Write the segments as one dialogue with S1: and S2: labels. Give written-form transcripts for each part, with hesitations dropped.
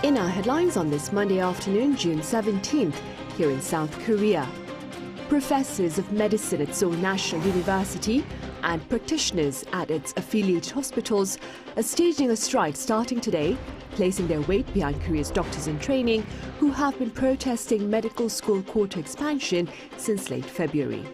S1: In our headlines on this Monday afternoon, June 17th, here in South Korea. Professors of medicine at Seoul National University and practitioners at its affiliated hospitals are staging a strike starting today, placing their weight behind Korea's doctors in training who have been protesting medical school quota expansion since late February.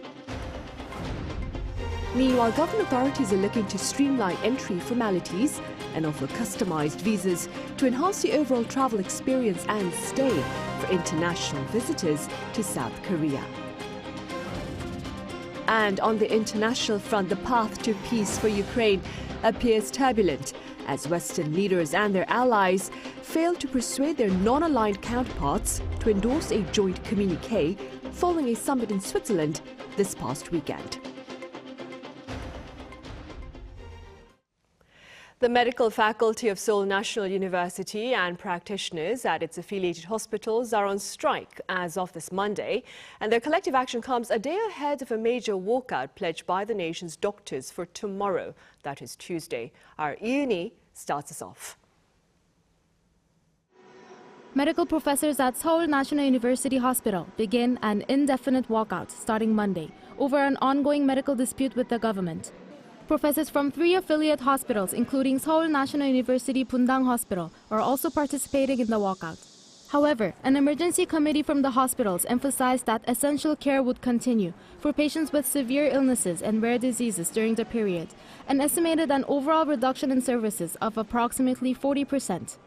S1: Meanwhile, government authorities are looking to streamline entry formalities and offer customized visas to enhance the overall travel experience and stay for international visitors to South Korea. And on the international front, the path to peace for Ukraine appears turbulent as Western leaders and their allies fail to persuade their non-aligned counterparts to endorse a joint communique following a summit in Switzerland this past weekend. The medical faculty of Seoul National University and practitioners at its affiliated hospitals are on strike as of this Monday, and their collective action comes a day ahead of a major walkout pledged by the nation's doctors for tomorrow, that is Tuesday. Our Yoon starts us off.
S2: Medical professors at Seoul National University Hospital begin an indefinite walkout starting Monday over an ongoing medical dispute with the government. Professors from 3 affiliate hospitals, including Seoul National University Bundang Hospital, are also participating in the walkout. However, an emergency committee from the hospitals emphasized that essential care would continue for patients with severe illnesses and rare diseases during the period, and estimated an overall reduction in services of approximately 40%.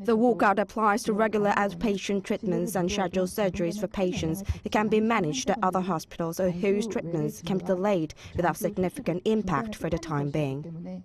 S3: The walkout applies to regular outpatient treatments and scheduled surgeries for patients who can be managed at other hospitals or whose treatments can be delayed without significant impact for the time being.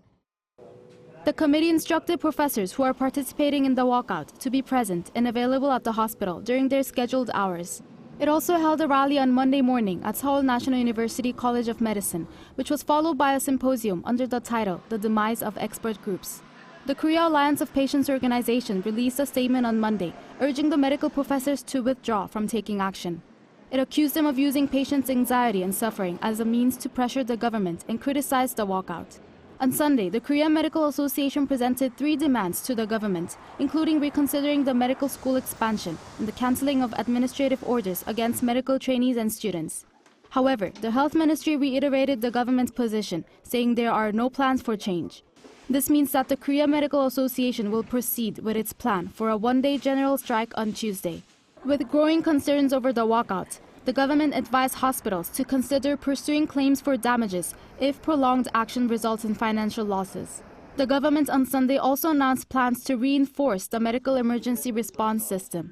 S2: The committee instructed professors who are participating in the walkout to be present and available at the hospital during their scheduled hours. It also held a rally on Monday morning at Seoul National University College of Medicine, which was followed by a symposium under the title The Demise of Expert Groups. The Korea Alliance of Patients organization released a statement on Monday, urging the medical professors to withdraw from taking action. It accused them of using patients' anxiety and suffering as a means to pressure the government and criticized the walkout. On Sunday, the Korean Medical Association presented 3 demands to the government, including reconsidering the medical school expansion and the canceling of administrative orders against medical trainees and students. However, the Health Ministry reiterated the government's position, saying there are no plans for change. This means that the Korea Medical Association will proceed with its plan for a one-day general strike on Tuesday. With growing concerns over the walkout, the government advised hospitals to consider pursuing claims for damages if prolonged action results in financial losses. The government on Sunday also announced plans to reinforce the medical emergency response system.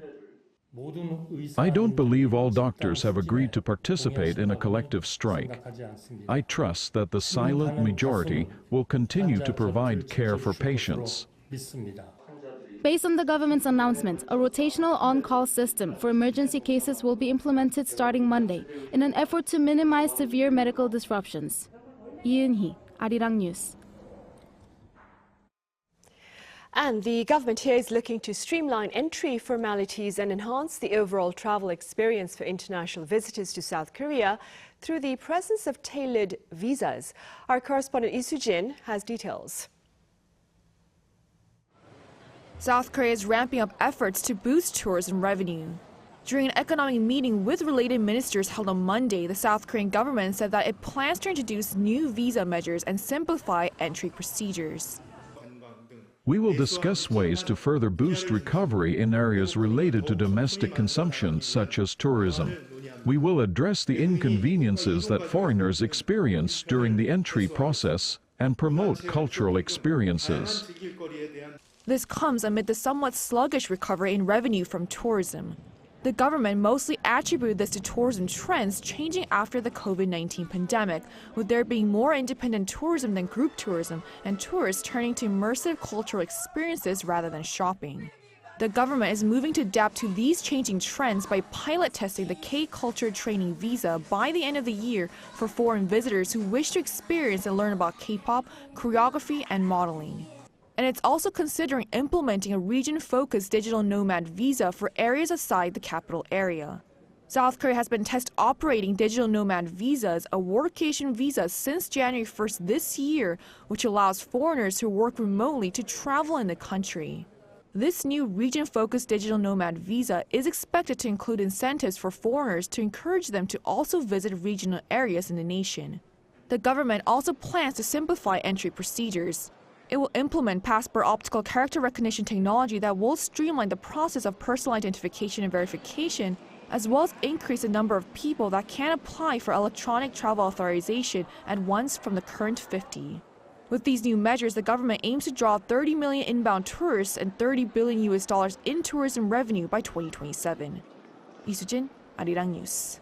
S4: I don't believe all doctors have agreed to participate in a collective strike. I trust that the silent majority will continue to provide care for patients.
S2: Based on the government's announcement, a rotational on-call system for emergency cases will be implemented starting Monday in an effort to minimize severe medical disruptions. Yoon, Arirang News.
S1: And the government here is looking to streamline entry formalities and enhance the overall travel experience for international visitors to South Korea through the presence of tailored visas. Our correspondent Jin has details.
S5: South Korea is ramping up efforts to boost tourism revenue. During an economic meeting with related ministers held on Monday, the South Korean government said that it plans to introduce new visa measures and simplify entry procedures.
S4: We will discuss ways to further boost recovery in areas related to domestic consumption, such as tourism. We will address the inconveniences that foreigners experience during the entry process and promote cultural experiences.
S5: This comes amid the somewhat sluggish recovery in revenue from tourism. The government mostly attributed this to tourism trends changing after the COVID-19 pandemic, with there being more independent tourism than group tourism and tourists turning to immersive cultural experiences rather than shopping. The government is moving to adapt to these changing trends by pilot testing the K-Culture Training Visa by the end of the year for foreign visitors who wish to experience and learn about K-pop, choreography, and modeling. And it's also considering implementing a region-focused digital nomad visa for areas outside the capital area. South Korea has been test operating digital nomad visas, a workation visa, since January 1st this year, which allows foreigners who work remotely to travel in the country. This new region-focused digital nomad visa is expected to include incentives for foreigners to encourage them to also visit regional areas in the nation. The government also plans to simplify entry procedures. It will implement passport optical character recognition technology that will streamline the process of personal identification and verification, as well as increase the number of people that can apply for electronic travel authorization at once from the current 50. With these new measures, the government aims to draw 30 million inbound tourists and $30 billion in tourism revenue by 2027. 이수진, Arirang News.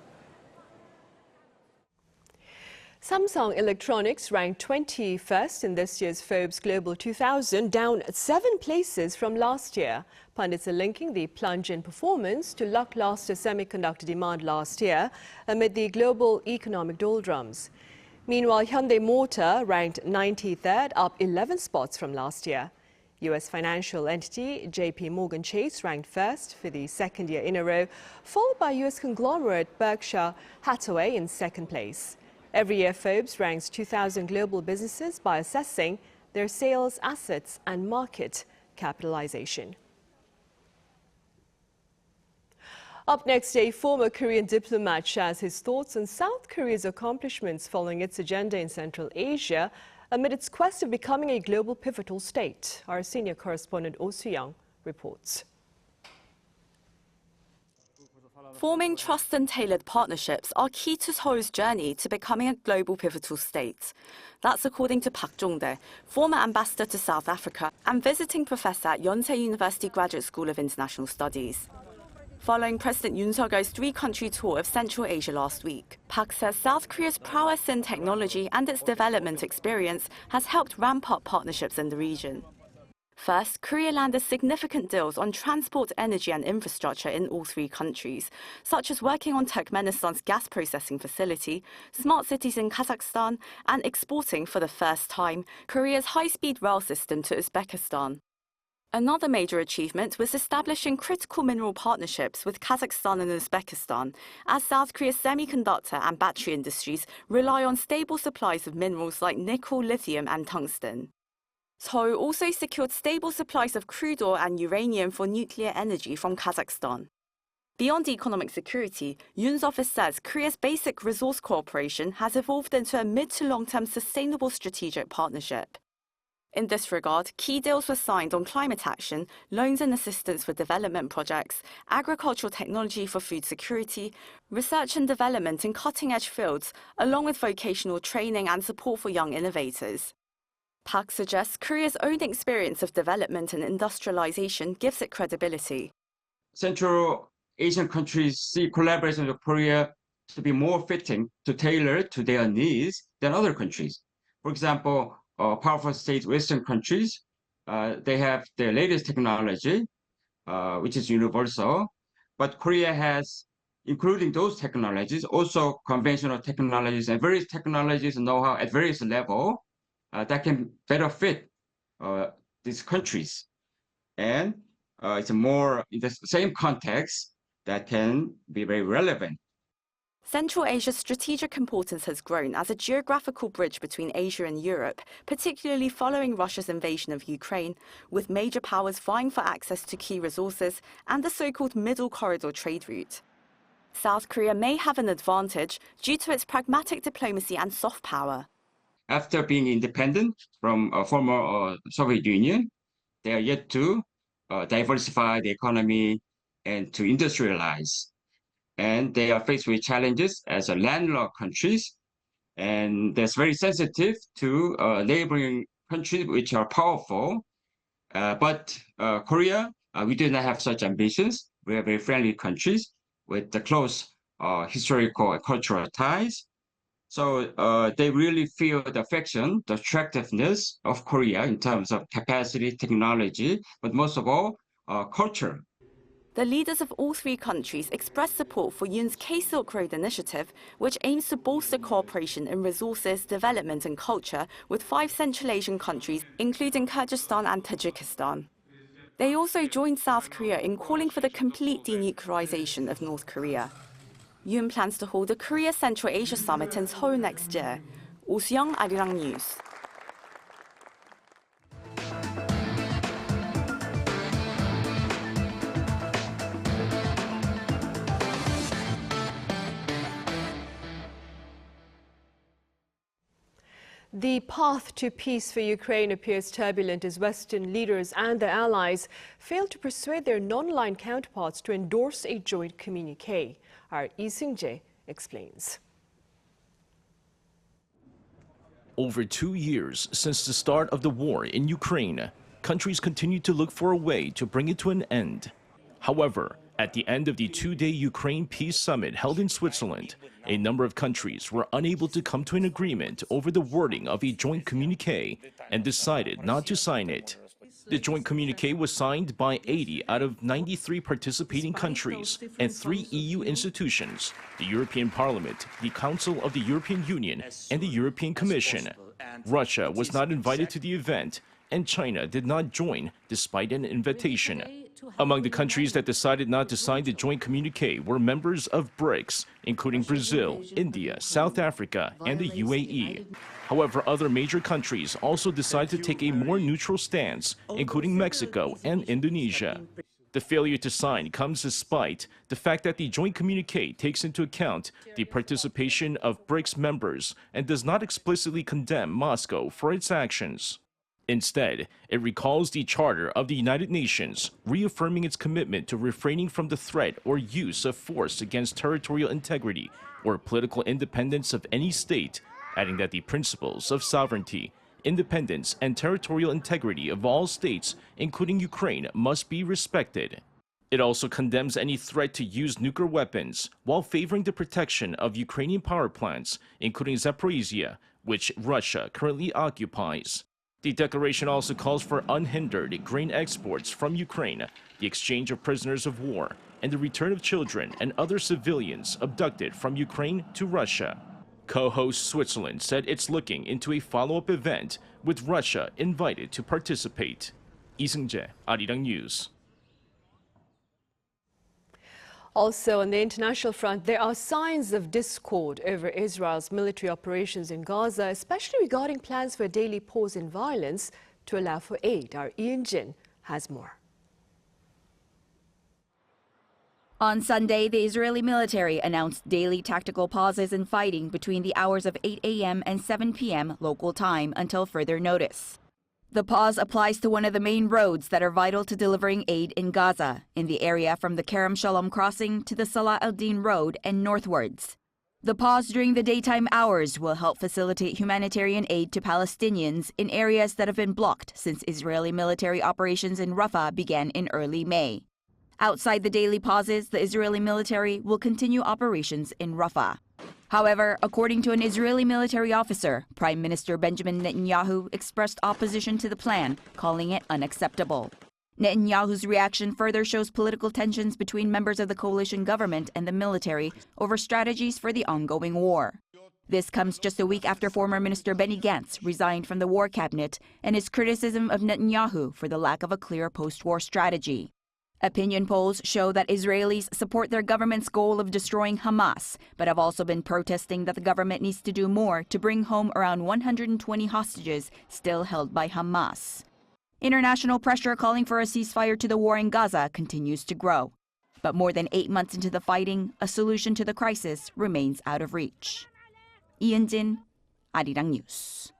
S1: Samsung Electronics ranked 21st in this year's Forbes Global 2000, down 7 places from last year. Pundits are linking the plunge in performance to lackluster semiconductor demand last year amid the global economic doldrums. Meanwhile, Hyundai Motor ranked 93rd, up 11 spots from last year. U.S. financial entity JP Morgan Chase ranked first for the second year in a row, followed by U.S. conglomerate Berkshire Hathaway in second place. Every year, Forbes ranks 2,000 global businesses by assessing their sales, assets, and market capitalization. Up next, a former Korean diplomat shares his thoughts on South Korea's accomplishments following its agenda in Central Asia amid its quest of becoming a global pivotal state. Our senior correspondent Oh Soo-young reports.
S6: Forming trust and tailored partnerships are key to Seoul's journey to becoming a global pivotal state. That's according to Jong-Dae, former ambassador to South Africa and visiting professor at Yonsei University Graduate School of International Studies. Following President Yoon Suk-yeol's 3-country tour of Central Asia last week, Park says South Korea's prowess in technology and its development experience has helped ramp up partnerships in the region. First, Korea landed significant deals on transport, energy and infrastructure in all 3 countries, such as working on Turkmenistan's gas processing facility, smart cities in Kazakhstan, and exporting for the first time Korea's high-speed rail system to Uzbekistan. Another major achievement was establishing critical mineral partnerships with Kazakhstan and Uzbekistan, as South Korea's semiconductor and battery industries rely on stable supplies of minerals like nickel, lithium and tungsten. Seoul also secured stable supplies of crude oil and uranium for nuclear energy from Kazakhstan. Beyond economic security, Yoon's office says Korea's basic resource cooperation has evolved into a mid- to long-term sustainable strategic partnership. In this regard, key deals were signed on climate action, loans and assistance for development projects, agricultural technology for food security, research and development in cutting-edge fields, along with vocational training and support for young innovators. Park suggests Korea's own experience of development and industrialization gives it credibility.
S7: Central Asian countries see collaboration with Korea to be more fitting to tailor to their needs than other countries. For example, powerful state Western countries, they have their latest technology, which is universal, but Korea has, including those technologies, also conventional technologies and various technologies and know-how at various levels that can better fit these countries. And it's more in the same context that can be very relevant.
S6: Central Asia's strategic importance has grown as a geographical bridge between Asia and Europe, particularly following Russia's invasion of Ukraine, with major powers vying for access to key resources and the so-called Middle Corridor trade route. South Korea may have an advantage due to its pragmatic diplomacy and soft power.
S7: After being independent from former Soviet Union, they are yet to diversify the economy and to industrialize. And they are faced with challenges as a landlocked countries, and that's very sensitive to neighboring countries which are powerful. But Korea, we do not have such ambitions. We are very friendly countries with the close historical and cultural ties. So they really feel the affection, the attractiveness of Korea in terms of capacity, technology, but most of all, culture.
S6: The leaders of all 3 countries expressed support for Yoon's K-Silk Road initiative, which aims to bolster cooperation in resources, development and culture with 5 Central Asian countries, including Kyrgyzstan and Tajikistan. They also joined South Korea in calling for the complete denuclearization of North Korea. Yoon plans to hold a Korea Central Asia Summit in Seoul next year. Oh Soo-young, Arirang News.
S1: The path to peace for Ukraine appears turbulent as Western leaders and their allies fail to persuade their non-aligned counterparts to endorse a joint communique. Our Jong-Dae explains.
S8: Over 2 years since the start of the war in Ukraine, countries continue to look for a way to bring it to an end. However, at the end of the 2-day Ukraine Peace Summit held in Switzerland, a number of countries were unable to come to an agreement over the wording of a joint communique and decided not to sign it. The joint communique was signed by 80 out of 93 participating countries and 3 EU institutions: the European Parliament, the Council of the European Union, and the European Commission. Russia was not invited to the event, and China did not join despite an invitation. Among the countries that decided not to sign the joint communique were members of BRICS, including Brazil, India, South Africa, and the UAE. However, other major countries also decided to take a more neutral stance, including Mexico and Indonesia. The failure to sign comes despite the fact that the joint communique takes into account the participation of BRICS members and does not explicitly condemn Moscow for its actions. Instead, it recalls the Charter of the United Nations, reaffirming its commitment to refraining from the threat or use of force against territorial integrity or political independence of any state, adding that the principles of sovereignty, independence, and territorial integrity of all states, including Ukraine, must be respected. It also condemns any threat to use nuclear weapons, while favoring the protection of Ukrainian power plants, including Zaporizhia, which Russia currently occupies. The declaration also calls for unhindered grain exports from Ukraine, the exchange of prisoners of war, and the return of children and other civilians abducted from Ukraine to Russia. Co-host Switzerland said it's looking into a follow-up event with Russia invited to participate. Jong-Dae, Arirang News.
S1: Also, on the international front, there are signs of discord over Israel's military operations in Gaza, especially regarding plans for a daily pause in violence to allow for aid. Our Yoon Jin has more.
S9: On Sunday, the Israeli military announced daily tactical pauses in fighting between the hours of 8 a.m. and 7 p.m. local time until further notice. The pause applies to one of the main roads that are vital to delivering aid in Gaza, in the area from the Kerem Shalom crossing to the Salah al-Din road and northwards. The pause during the daytime hours will help facilitate humanitarian aid to Palestinians in areas that have been blocked since Israeli military operations in Rafah began in early May. Outside the daily pauses, the Israeli military will continue operations in Rafah. However, according to an Israeli military officer, Prime Minister Benjamin Netanyahu expressed opposition to the plan, calling it unacceptable. Netanyahu's reaction further shows political tensions between members of the coalition government and the military over strategies for the ongoing war. This comes just a week after former Minister Benny Gantz resigned from the war cabinet and his criticism of Netanyahu for the lack of a clear post-war strategy. Opinion polls show that Israelis support their government's goal of destroying Hamas, but have also been protesting that the government needs to do more to bring home around 120 hostages still held by Hamas. International pressure calling for a ceasefire to the war in Gaza continues to grow. But more than 8 months into the fighting, a solution to the crisis remains out of reach. Yoon Jin, Arirang News.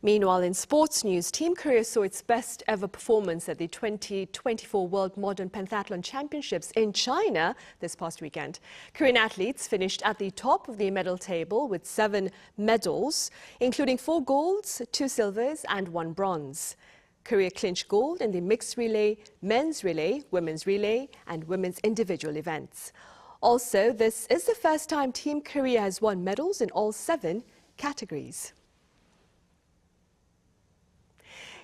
S1: Meanwhile, in sports news, Team Korea saw its best ever performance at the 2024 World Modern Pentathlon Championships in China this past weekend. Korean athletes finished at the top of the medal table with 7 medals, including 4 golds, 2 silvers and 1 bronze. Korea clinched gold in the mixed relay, men's relay, women's relay and women's individual events. Also, this is the first time Team Korea has won medals in all 7 categories.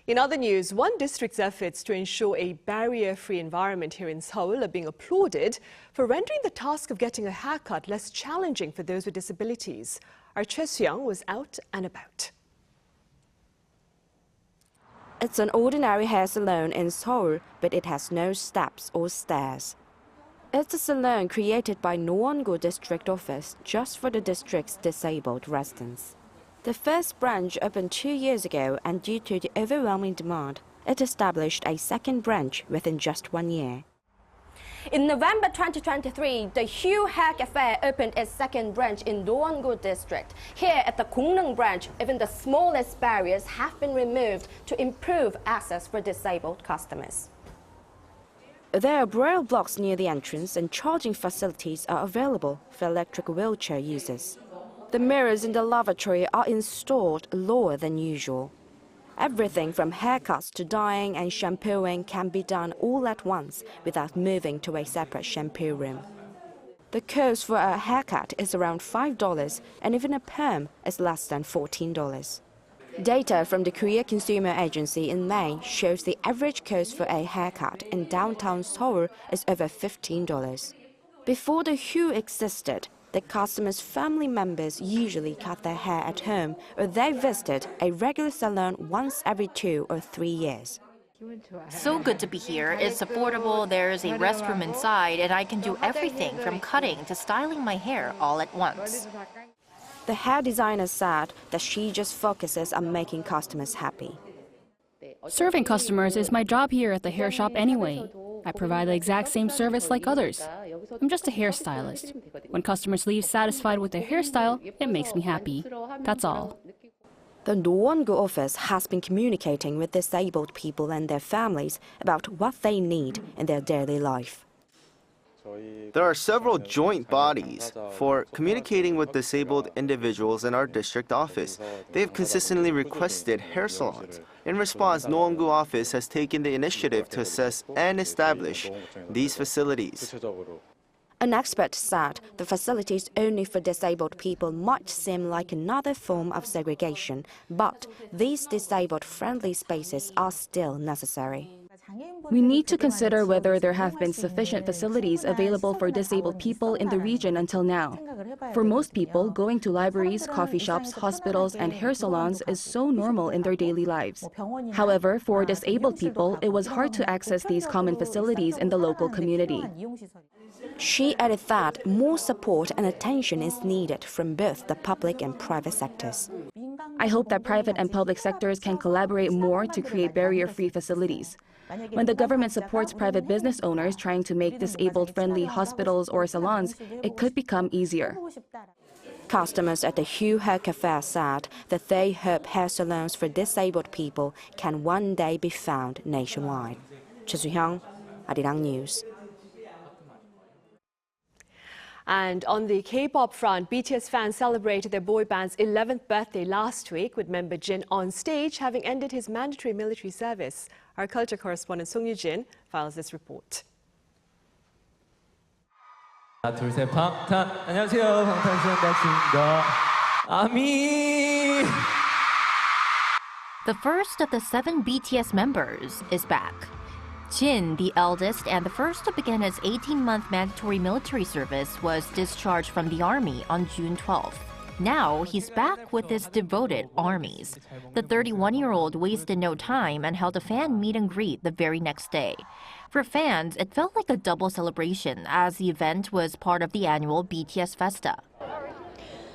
S1: In other news, one district's efforts to ensure a barrier-free environment here in Seoul are being applauded for rendering the task of getting a haircut less challenging for those with disabilities. Our Choi Soo-young was out and about.
S3: It's an ordinary hair salon in Seoul, but it has no steps or stairs. It's a salon created by Nowon-gu District Office just for the district's disabled residents. The first branch opened 2 years ago, and due to the overwhelming demand, it established a second branch within just 1 year. In November 2023, the Hue Hair Cafe opened its second branch in Dowon-gu district. Here at the Gongneung branch, even the smallest barriers have been removed to improve access for disabled customers. There are braille blocks near the entrance and charging facilities are available for electric wheelchair users. The mirrors in the lavatory are installed lower than usual. Everything from haircuts to dyeing and shampooing can be done all at once without moving to a separate shampoo room. The cost for a haircut is around $5 and even a perm is less than $14. Data from the Korea Consumer Agency in May shows the average cost for a haircut in downtown Seoul is over $15. Before the Hue existed, the customers' family members usually cut their hair at home or they visited a regular salon once every 2 or 3 years.
S10: So good to be here. It's affordable, there's a restroom inside, and I can do everything from cutting to styling my hair all at once.
S3: The hair designer said that she just focuses on making customers happy.
S11: Serving customers is my job here at the hair shop anyway. I provide the exact same service like others. I'm just a hairstylist. When customers leave satisfied with their hairstyle, it makes me happy. That's all.
S3: The Dowon-gu office has been communicating with disabled people and their families about what they need in their daily life.
S12: There are several joint bodies for communicating with disabled individuals in our district office. They have consistently requested hair salons. In response, Dowon-gu office has taken the initiative to assess and establish these facilities.
S3: An expert said the facilities only for disabled people might seem like another form of segregation, but these disabled-friendly spaces are still necessary.
S11: We need to consider whether there have been sufficient facilities available for disabled people in the region until now. For most people, going to libraries, coffee shops, hospitals, and hair salons is so normal in their daily lives. However, for disabled people, it was hard to access these common facilities in the local community.
S3: She added that more support and attention is needed from both the public and private sectors.
S11: I hope that private and public sectors can collaborate more to create barrier-free facilities. When the government supports private business owners trying to make disabled-friendly hospitals or salons, it could become easier.
S3: Customers at the Hue Hair Cafe said that they hope hair salons for disabled people can one day be found nationwide. Choi Soo-hyung, Arirang News.
S1: And on the K-pop front, BTS fans celebrated their boy band's 11th birthday last week, with member Jin on stage having ended his mandatory military service. Our culture correspondent Song Yu-jin files this report.
S13: 둘셋 방탄 안녕하세요 방탄소년단입니다. 아미.
S10: The first of the 7 BTS members is back. Jin, the eldest and the first to begin his 18-month mandatory military service, was discharged from the army on June 12th. Now he's back with his devoted armies. The 31-year-old wasted no time and held a fan meet and greet the very next day. For fans, it felt like a double celebration as the event was part of the annual BTS Festa.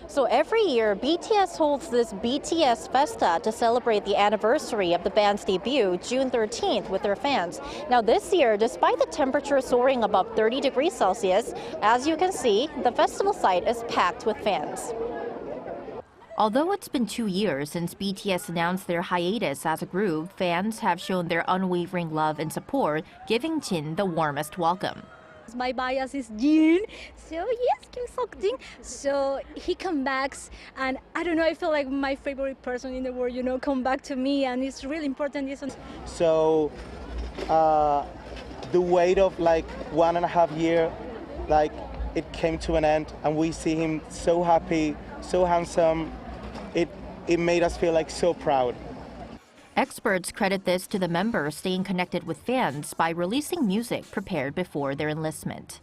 S14: So every year, BTS holds this BTS Festa to celebrate the anniversary of the band's debut, June 13th, with their fans. Now this year, despite the temperature soaring above 30 degrees Celsius, as you can see, the festival site is packed with fans.
S10: Although it's been 2 years since BTS announced their hiatus as a group, fans have shown their unwavering love and support, giving Jin the warmest welcome.
S15: My bias is Jin, so yes, Kim Seok-jin. So he comes back, and I don't know, I feel like my favorite person in the world, you know, come back to me, and it's really important.
S16: So the wait of like 1.5 years, like it came to an end, and we see him so happy, so handsome. It made us feel like so proud.
S10: Experts credit this to the members staying connected with fans by releasing music prepared before their enlistment.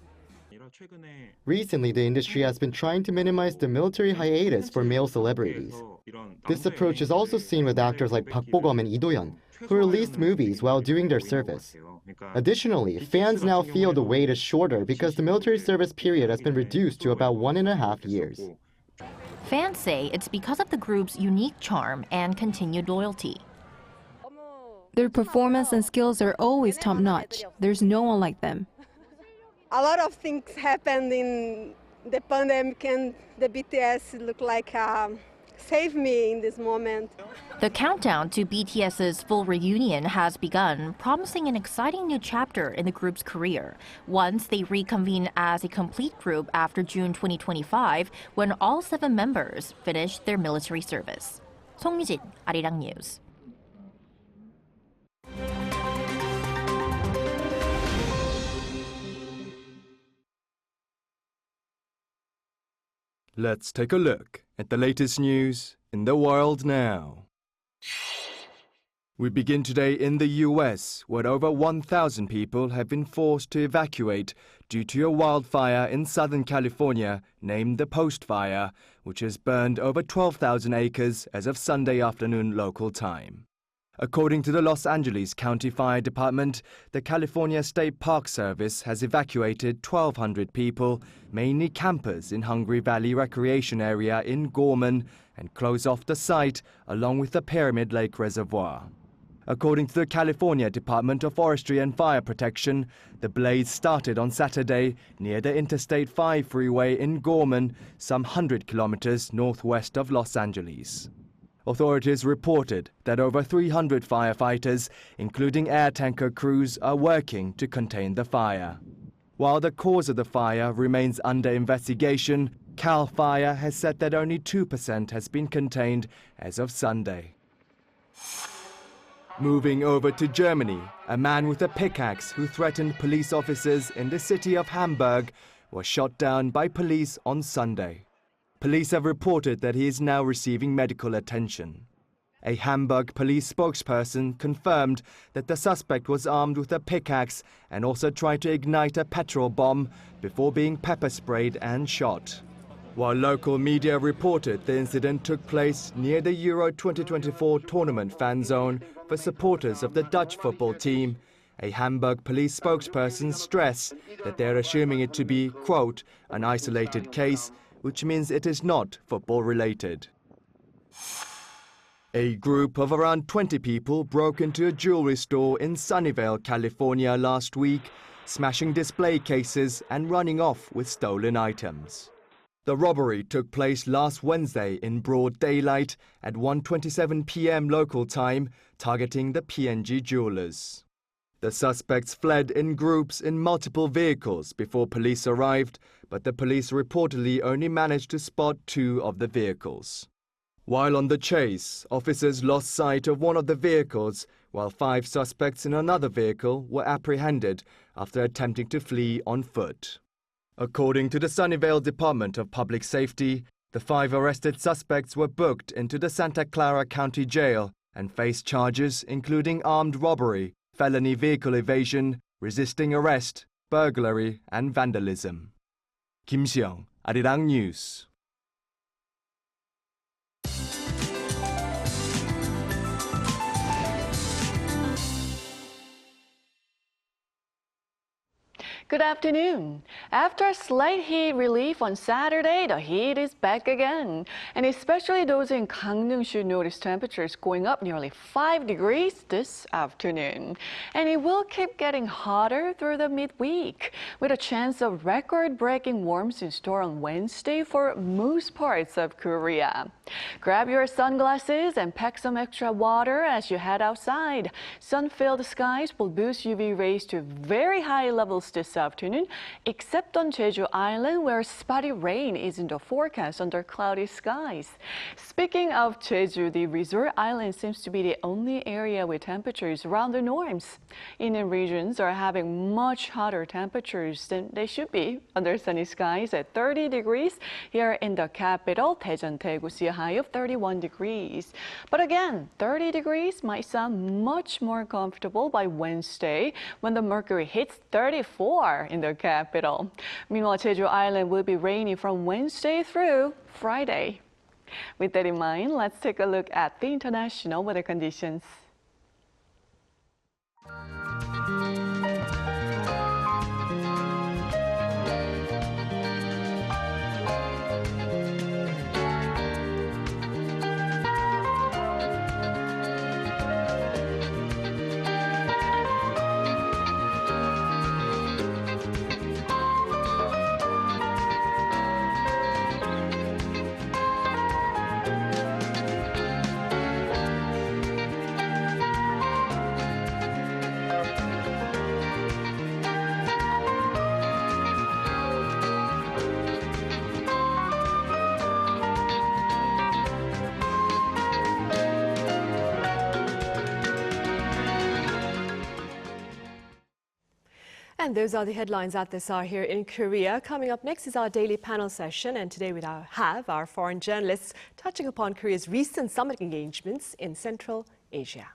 S17: Recently, the industry has been trying to minimize the military hiatus for male celebrities. This approach is also seen with actors like Park Bo-gum and Lee Do-yeon, who released movies while doing their service. Additionally, fans now feel the wait is shorter because the military service period has been reduced to about 1.5 years.
S10: Fans say it's because of the group's unique charm and continued loyalty.
S18: Their performance and skills are always top-notch. There's no one like them. a lot of things happened in the pandemic, and the BTS look like save me in this moment.
S10: The countdown to BTS's full reunion has begun, promising an exciting new chapter in the group's career, once they reconvene as a complete group after June 2025, when all 7 members finish their military service. 송유진, Arirang News.
S19: Let's take a look at the latest news in the world now. We begin today in the US, where over 1,000 people have been forced to evacuate due to a wildfire in Southern California named the Post Fire, which has burned over 12,000 acres as of Sunday afternoon local time. According to the Los Angeles County Fire Department, the California State Park Service has evacuated 1,200 people, mainly campers in Hungry Valley Recreation Area in Gorman, and closed off the site along with the Pyramid Lake Reservoir. According to the California Department of Forestry and Fire Protection, the blaze started on Saturday near the Interstate 5 freeway in Gorman, some 100 kilometers northwest of Los Angeles. Authorities reported that over 300 firefighters, including air tanker crews, are working to contain the fire. While the cause of the fire remains under investigation, CAL FIRE has said that only 2% has been contained as of Sunday. Moving over to Germany, a man with a pickaxe who threatened police officers in the city of Hamburg was shot down by police on Sunday. Police have reported that he is now receiving medical attention. A Hamburg police spokesperson confirmed that the suspect was armed with a pickaxe and also tried to ignite a petrol bomb before being pepper sprayed and shot. While local media reported the incident took place near the Euro 2024 tournament fan zone for supporters of the Dutch football team, a Hamburg police spokesperson stressed that they are assuming it to be, quote, an isolated case, which means it is not football-related. A group of around 20 people broke into a jewelry store in Sunnyvale, California last week, smashing display cases and running off with stolen items. The robbery took place last Wednesday in broad daylight at 1:27 p.m. local time, targeting the P&G jewelers. The suspects fled in groups in multiple vehicles before police arrived, but the police reportedly only managed to spot 2 of the vehicles. While on the chase, officers lost sight of one of the vehicles, while 5 suspects in another vehicle were apprehended after attempting to flee on foot. According to the Sunnyvale Department of Public Safety, the 5 arrested suspects were booked into the Santa Clara County Jail and faced charges including armed robbery, felony vehicle evasion, resisting arrest, burglary, and vandalism. Kim Seong, Arirang News.
S20: Good afternoon. After a slight heat relief on Saturday, the heat is back again. And especially those in Gangneung should notice temperatures going up nearly 5 degrees this afternoon. And it will keep getting hotter through the midweek, with a chance of record-breaking warmth in store on Wednesday for most parts of Korea. Grab your sunglasses and pack some extra water as you head outside. Sun-filled skies will boost UV rays to very high levels this afternoon, except on Jeju Island, where spotty rain is in the forecast under cloudy skies. Speaking of Jeju, the resort island seems to be the only area with temperatures around the norms. Inland regions are having much hotter temperatures than they should be, under sunny skies at 30 degrees. Here in the capital, Daejeon, Daegu, see a high of 31 degrees. But again, 30 degrees might sound much more comfortable by Wednesday, when the mercury hits 34 in the capital. Meanwhile, Jeju Island will be rainy from Wednesday through Friday. With that in mind, let's take a look at the international weather conditions.
S1: And those are the headlines at this hour here in Korea. Coming up next is our daily panel session, and today we have our foreign journalists touching upon Korea's recent summit engagements in Central Asia.